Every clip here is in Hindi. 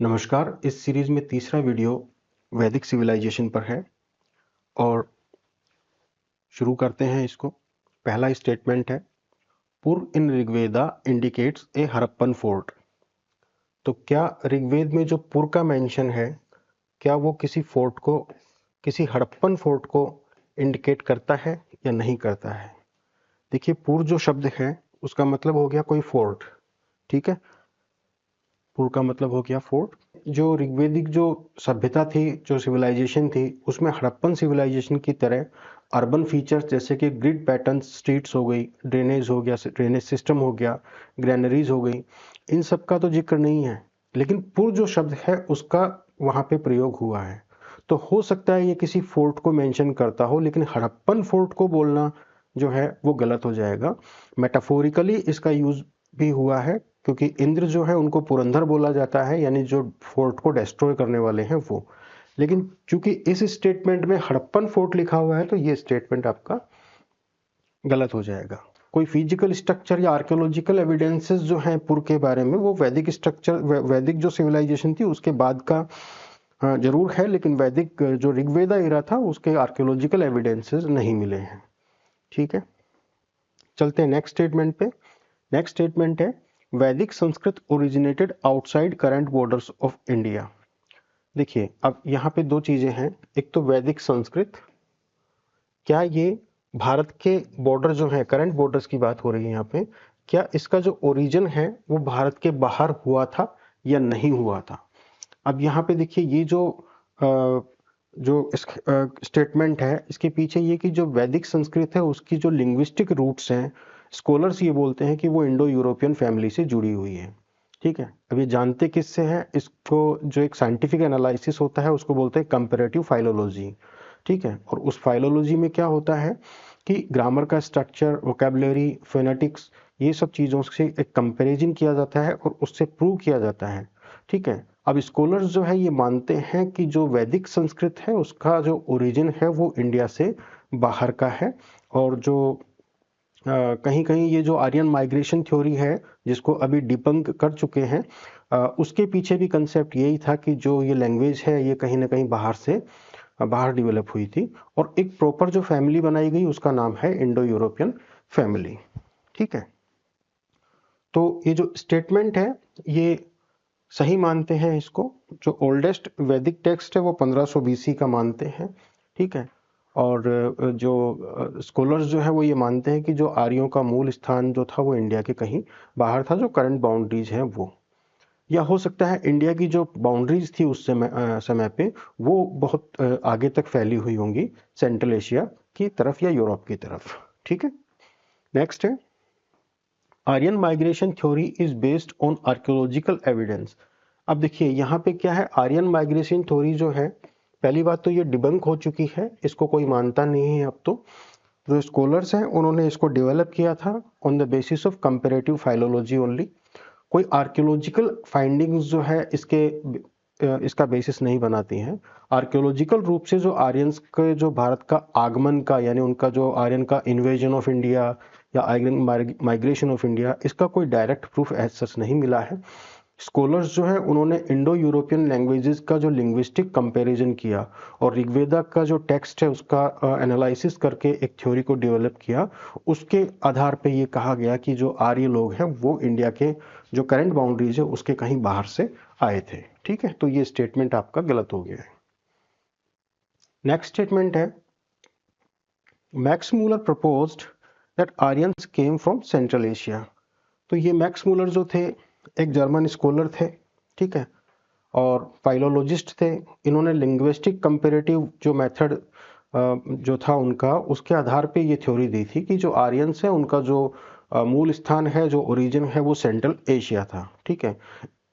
नमस्कार। इस सीरीज में तीसरा वीडियो वैदिक सिविलाइजेशन पर है और शुरू करते हैं इसको। पहला स्टेटमेंट है, पुर इन Rigveda indicates a Harappan fort. तो क्या ऋग्वेद में जो पुर का मेंशन है, क्या वो किसी फोर्ट को, किसी हड़प्पन फोर्ट को इंडिकेट करता है या नहीं करता है? देखिए, पुर जो शब्द है उसका मतलब हो गया कोई फोर्ट, ठीक है। पुर का मतलब हो गया फोर्ट। जो ऋग्वेदिक जो सभ्यता थी, जो सिविलाइजेशन थी, उसमें हड़प्पन सिविलाइजेशन की तरह अर्बन फीचर्स जैसे कि ग्रिड पैटर्न, स्ट्रीट्स हो गई, ड्रेनेज हो गया, ड्रेनेज सिस्टम हो गया, ग्रैनरीज हो गई, इन सब का तो जिक्र नहीं है। लेकिन पुर जो शब्द है उसका वहाँ पे प्रयोग हुआ है। तो हो सकता है ये किसी फोर्ट को मेंशन करता हो, लेकिन हड़प्पन फोर्ट को बोलना जो है वो गलत हो जाएगा। मेटाफोरिकली इसका यूज भी हुआ है, क्योंकि इंद्र जो है उनको पुरंदर बोला जाता है, यानी जो फोर्ट को डिस्ट्रॉय करने वाले हैं वो। लेकिन चूंकि इस स्टेटमेंट में हड़प्पन फोर्ट लिखा हुआ है तो ये स्टेटमेंट आपका गलत हो जाएगा। कोई फिजिकल स्ट्रक्चर या आर्कियोलॉजिकल एविडेंसेस जो हैं पुर के बारे में, वो वैदिक स्ट्रक्चर, वैदिक जो सिविलाइजेशन थी उसके बाद का जरूर है, लेकिन वैदिक जो ऋग्वेदा एरा था उसके आर्कियोलॉजिकल एविडेंसेस नहीं मिले हैं। ठीक है, चलते हैं नेक्स्ट स्टेटमेंट पे। नेक्स्ट स्टेटमेंट है, वैदिक Sanskrit originated outside current borders of India. देखिए, अब यहाँ पे दो चीजें हैं। एक तो वैदिक संस्कृत, क्या ये भारत के बॉर्डर जो है, करंट बॉर्डर्स की बात हो रही है यहाँ पे, क्या इसका जो ओरिजिन है वो भारत के बाहर हुआ था या नहीं हुआ था? अब यहाँ पे देखिए, ये जो स्टेटमेंट है, इसके पीछे ये कि जो वैदिक संस्कृत है उसकी जो लिंग्विस्टिक रूट्स हैं, स्कॉलर्स ये बोलते हैं कि वो इंडो यूरोपियन फैमिली से जुड़ी हुई है। ठीक है, अब ये जानते किससे हैं? इसको जो एक साइंटिफिक एनालिसिस होता है उसको बोलते हैं कंपैरेटिव फाइलोलॉजी। ठीक है, और उस फाइलोलॉजी में क्या होता है कि ग्रामर का स्ट्रक्चर, वोकैबुलरी, फोनेटिक्स, ये सब चीज़ों से एक कंपैरिजन किया जाता है और उससे प्रूव किया जाता है। ठीक है, अब स्कॉलर्स जो है ये मानते हैं कि जो वैदिक संस्कृत है उसका जो ओरिजिन है वो इंडिया से बाहर का है, और जो कहीं कहीं ये जो आर्यन माइग्रेशन थ्योरी है जिसको अभी डिबंक कर चुके हैं, उसके पीछे भी कंसेप्ट यही था कि जो ये लैंग्वेज है ये कहीं ना कहीं बाहर से बाहर डेवलप हुई थी, और एक प्रॉपर जो फैमिली बनाई गई उसका नाम है इंडो यूरोपियन फैमिली। ठीक है, तो ये जो स्टेटमेंट है ये सही मानते हैं इसको। जो ओल्डेस्ट वैदिक टेक्स्ट है वो 1500 BC का मानते हैं। ठीक है, और जो स्कॉलर्स जो है वो ये मानते हैं कि जो आर्यों का मूल स्थान जो था वो इंडिया के कहीं बाहर था, जो करंट बाउंड्रीज हैं वो, या हो सकता है इंडिया की जो बाउंड्रीज थी उस समय पे वो बहुत आगे तक फैली हुई होंगी, सेंट्रल एशिया की तरफ या यूरोप की तरफ। ठीक है, नेक्स्ट है, Aryan migration theory is based on archaeological evidence. अब देखिए यहाँ पे क्या है, आर्यन माइग्रेशन थ्योरी जो है, पहली बात तो ये डिबंक हो चुकी है, इसको कोई मानता नहीं है अब तो। जो स्कॉलर्स हैं उन्होंने इसको डेवलप किया था on the basis of comparative philology only. कोई आर्कियोलॉजिकल फाइंडिंग्स जो है इसका बेसिस नहीं बनाती हैं। आर्कियोलॉजिकल रूप से जो आर्यंस के जो भारत का आगमन का, यानी उनका जो आर्यन का इन्वेजन ऑफ इंडिया या आर्यन माइग्रेशन ऑफ इंडिया, इसका कोई डायरेक्ट प्रूफ एज सच नहीं मिला है। स्कॉलर्स जो है उन्होंने इंडो यूरोपियन लैंग्वेजेस का जो लिंग्विस्टिक कंपैरिजन किया और ऋग्वेदा का जो टेक्स्ट है उसका एनालिसिस करके एक थ्योरी को डेवलप किया। उसके आधार पे ये कहा गया कि जो आर्य लोग हैं वो इंडिया के जो करंट बाउंड्रीज है उसके कहीं बाहर से आए थे। ठीक है, तो ये स्टेटमेंट आपका गलत हो गया है। नेक्स्ट स्टेटमेंट है, Max Muller proposed that Aryans came from central Asia. तो ये मैक्स मूलर जो थे एक जर्मन स्कॉलर थे, ठीक है, और फाइलोलॉजिस्ट थे। इन्होंने लिंग्विस्टिक कंपैरेटिव जो मेथड जो था उनका, उसके आधार पे ये थ्योरी दी थी कि जो आर्यंस है उनका जो मूल स्थान है, जो ओरिजिन है, वो सेंट्रल एशिया था। ठीक है,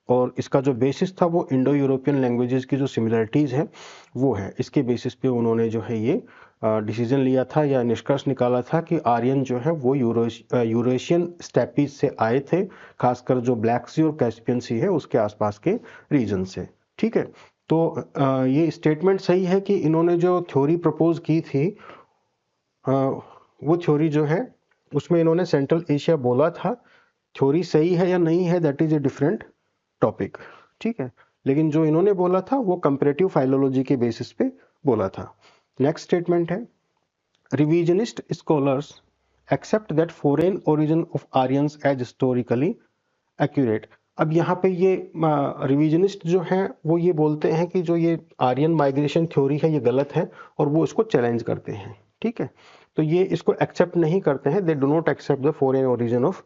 और इसका जो बेसिस था वो इंडो यूरोपियन लैंग्वेजेस की जो सिमिलरिटीज़ है वो है। इसके बेसिस पे उन्होंने जो है ये डिसीजन लिया था या निष्कर्ष निकाला था कि आर्यन जो है वो यूरेशियन स्टेपीज से आए थे, खासकर जो ब्लैक सी और कैस्पियन सी है उसके आसपास के रीजन से। ठीक है, तो ये स्टेटमेंट सही है कि इन्होंने जो थ्योरी प्रपोज की थी, वो थ्योरी जो है उसमें इन्होंने सेंट्रल एशिया बोला था। थ्योरी सही है या नहीं है, that is a different topic. ठीक है, लेकिन जो इन्होंने बोला था वो कंपैरेटिव फाइलोलॉजी के बेसिस पे बोला था। नेक्स्ट स्टेटमेंट है, revisionist scholars accept that foreign origin of Aryans as historically accurate. अब यहाँ पे ये रिविजनिस्ट जो हैं वो ये बोलते हैं कि जो ये आर्यन माइग्रेशन थ्योरी है ये गलत है और वो इसको चैलेंज करते हैं। ठीक है, तो ये इसको एक्सेप्ट नहीं करते हैं, they do not accept the foreign origin of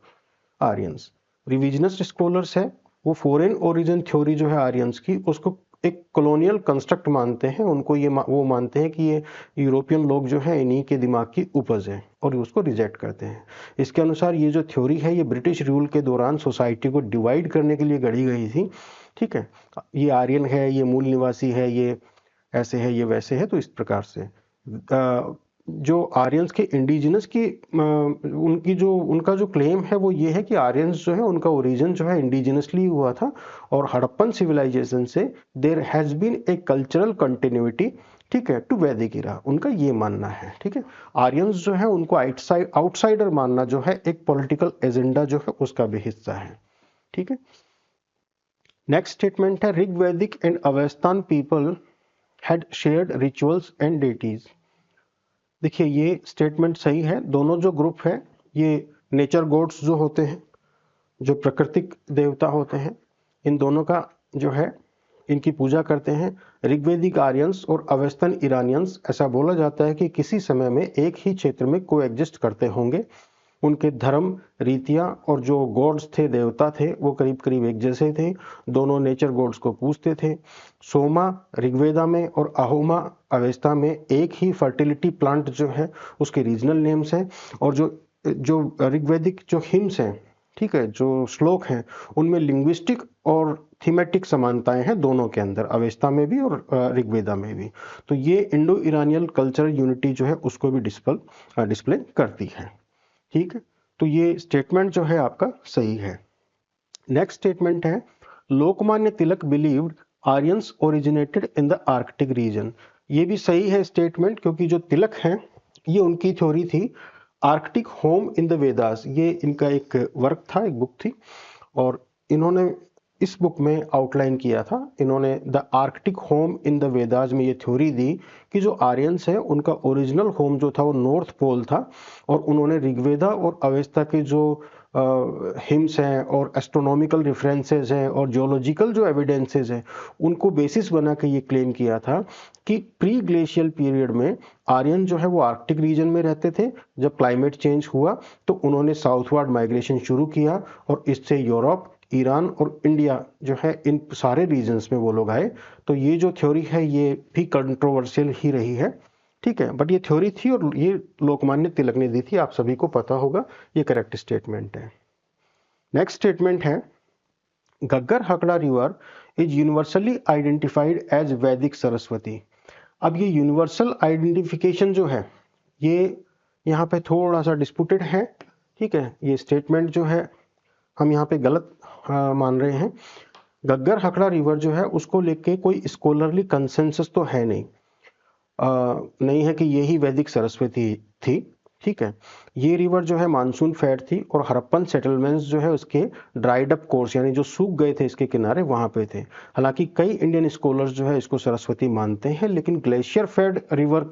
Aryans. Revisionist scholars है वो फॉरेन ओरिजिन थ्योरी जो है आर्यंस की उसको एक कॉलोनियल कंस्ट्रक्ट मानते हैं, उनको ये वो मानते हैं कि ये यूरोपियन लोग जो हैं इन्हीं के दिमाग की उपज है और उसको रिजेक्ट करते हैं। इसके अनुसार ये जो थ्योरी है ये ब्रिटिश रूल के दौरान सोसाइटी को डिवाइड करने के लिए गढ़ी गई थी। ठीक है, ये आर्यन है, ये मूल निवासी है, ये ऐसे है, ये वैसे है, तो इस प्रकार से जो आर्यंस के इंडिजिनस की उनका जो क्लेम है वो ये है कि आर्यंस जो है उनका ओरिजिन जो है इंडिजिनसली हुआ था और हड़प्पन सिविलाइजेशन से there has been a cultural continuity, ठीक है, टू वैदिक इरा, उनका ये मानना है। ठीक है, आर्यंस जो है उनको आउटसाइडर मानना जो है एक पॉलिटिकल एजेंडा जो है उसका भी हिस्सा है। ठीक है, नेक्स्ट स्टेटमेंट है, Rigvedic and Avestan people had shared rituals and deities. देखिए ये स्टेटमेंट सही है, दोनों जो ग्रुप है ये नेचर गॉड्स जो होते हैं, जो प्राकृतिक देवता होते हैं, इन दोनों का जो है इनकी पूजा करते हैं। ऋग्वैदिक आर्यंस और अवेस्तन ईरानियंस, ऐसा बोला जाता है कि किसी समय में एक ही क्षेत्र में कोएग्जिस्ट करते होंगे। उनके धर्म, रीतियां और जो गॉड्स थे, देवता थे, वो करीब करीब एक जैसे थे। दोनों नेचर गॉड्स को पूजते थे। सोमा ऋग्वेदा में और अहोमा अवेस्ता में एक ही फर्टिलिटी प्लांट जो है उसके रीजनल नेम्स हैं। और जो ऋग्वैदिक जो हिम्स हैं, ठीक है, जो श्लोक हैं, उनमें लिंग्विस्टिक और थीमेटिक समानताएं हैं दोनों के अंदर, अवेस्ता में भी और ऋग्वेदा में भी। तो ये इंडो ईरानियन कल्चरल यूनिटी जो है उसको भी डिस्प्ले करती है। ठीक है, तो ये स्टेटमेंट जो है आपका सही है। नेक्स्ट स्टेटमेंट है, Lokmanya Tilak believed Aryans originated in the Arctic region. ये भी सही है स्टेटमेंट, क्योंकि जो तिलक हैं ये उनकी थ्योरी थी Arctic home in the Vedas. ये इनका एक वर्क था, एक बुक थी, और इन्होंने इस बुक में आउटलाइन किया था, इन्होंने the Arctic home in the Vedas में ये थ्योरी दी कि जो आर्यंस हैं उनका ओरिजिनल होम जो था वो नॉर्थ पोल था। और उन्होंने ऋग्वेदा और अवेस्ता के जो हिम्स हैं और एस्ट्रोनॉमिकल रेफरेंसेस हैं और जियोलॉजिकल जो एविडेंसेस हैं उनको बेसिस बना के ये क्लेम किया था कि प्री ग्लेशियल पीरियड में आर्यन जो है वो आर्कटिक रीजन में रहते थे। जब क्लाइमेट चेंज हुआ तो उन्होंने साउथवर्ड माइग्रेशन शुरू किया और इससे यूरोप, ईरान और इंडिया जो है इन सारे रीजन्स में वो लोग आए। तो ये जो थ्योरी है ये भी कंट्रोवर्शियल ही रही है। ठीक है, बट ये थ्योरी थी और ये लोकमान्य तिलक ने दी थी, आप सभी को पता होगा, ये करेक्ट स्टेटमेंट है। नेक्स्ट स्टेटमेंट है, Ghaggar Hakra river is universally identified as Vedic Saraswati. अब ये यूनिवर्सल आइडेंटिफिकेशन जो है ये यहाँ पे थोड़ा सा डिस्प्यूटेड है। ठीक है, ये स्टेटमेंट जो है हम यहाँ पे गलत मान रहे हैं। घग्गर हकड़ा रिवर जो है उसको लेके कोई स्कॉलरली कंसेंसस तो है नहीं है कि यही वैदिक सरस्वती थी। ठीक है, ये रिवर जो है मानसून फेड थी और हड़प्पन सेटलमेंट्स जो है उसके ड्राइड अप कोर्स यानी जो सूख गए थे इसके किनारे वहां पे थे। हालांकि कई इंडियन स्कॉलर्स जो है इसको सरस्वती मानते हैं, लेकिन ग्लेशियर फेड रिवर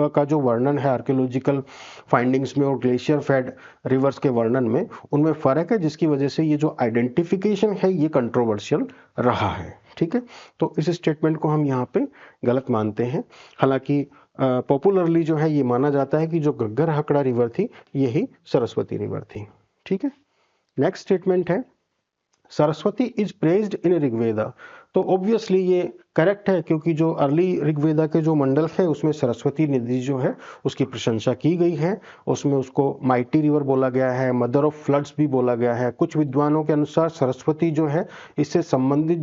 का जो वर्णन है आर्कियोलॉजिकल फाइंडिंग्स में और ग्लेशियर फेड रिवर्स के वर्णन में उनमें फर्क है, जिसकी वजह से ये जो आइडेंटिफिकेशन है ये कंट्रोवर्शियल रहा है। ठीक है, तो इस स्टेटमेंट को हम यहाँ पे गलत मानते हैं। हालांकि पॉपुलरली जो है ये माना जाता है कि जो घग्गर हकड़ा रिवर थी यही सरस्वती रिवर थी। ठीक है, नेक्स्ट स्टेटमेंट है, सरस्वती इज प्रेज्ड इन ऋग्वेदा। तो ऑब्वियसली ये करेक्ट है, क्योंकि जो अर्ली ऋग्वेदा के जो मंडल है उसमें सरस्वती नदी जो है उसकी प्रशंसा की गई है। उसमें उसको माइटी रिवर बोला गया है, मदर ऑफ फ्लड्स भी बोला गया है। कुछ विद्वानों के अनुसार सरस्वती जो है इससे संबंधित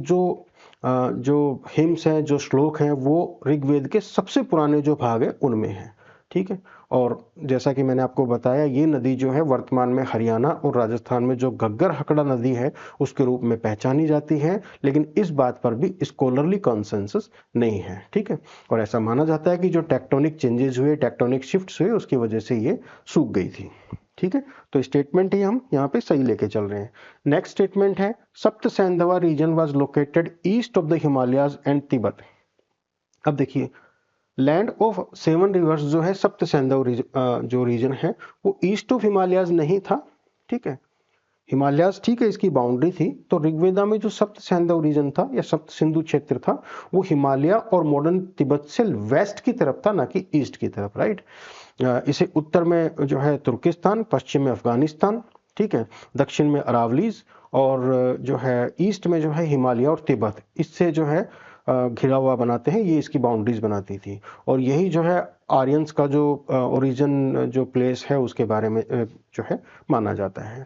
जो हिम्स हैं, जो श्लोक हैं, वो ऋग्वेद के सबसे पुराने जो भाग है उनमें है। ठीक है, और जैसा कि मैंने आपको बताया ये नदी जो है वर्तमान में हरियाणा और राजस्थान में जो घग्गर हकड़ा नदी है उसके रूप में पहचानी जाती है, लेकिन इस बात पर भी स्कॉलरली कंसेंसस नहीं है। ठीक है, और ऐसा माना जाता है कि जो टेक्टोनिक चेंजेस हुए, टेक्टोनिक शिफ्ट्स हुए, उसकी वजह से ये सूख गई थी। ठीक है, तो स्टेटमेंट ही हम यहाँ पे सही लेके चल रहे हैं। नेक्स्ट स्टेटमेंट है Sapta Saindhava region was located east of the Himalayas and Tibet. अब देखिए लैंड ऑफ सेवन रिवर्स जो है सप्त सैंधव जो रीजन है वो ईस्ट ऑफ हिमालयाज नहीं था, ठीक है, हिमालयाज ठीक है इसकी बाउंड्री थी। तो ऋग्वेदा में जो सप्त सैंधव रीजन था या सप्त सिंधु क्षेत्र था वो हिमालय और मॉडर्न तिब्बत से वेस्ट की तरफ था, ना कि ईस्ट की तरफ, राइट। इसे उत्तर में जो है तुर्किस्तान, पश्चिम में अफगानिस्तान, ठीक है, दक्षिण में अरावलीज और जो है ईस्ट में जो है हिमालय और तिब्बत, इससे जो है घिरा हुआ बनाते हैं, ये इसकी बाउंड्रीज बनाती थी। और यही जो है आर्यंस का जो ओरिजिन जो प्लेस है उसके बारे में जो है माना जाता है।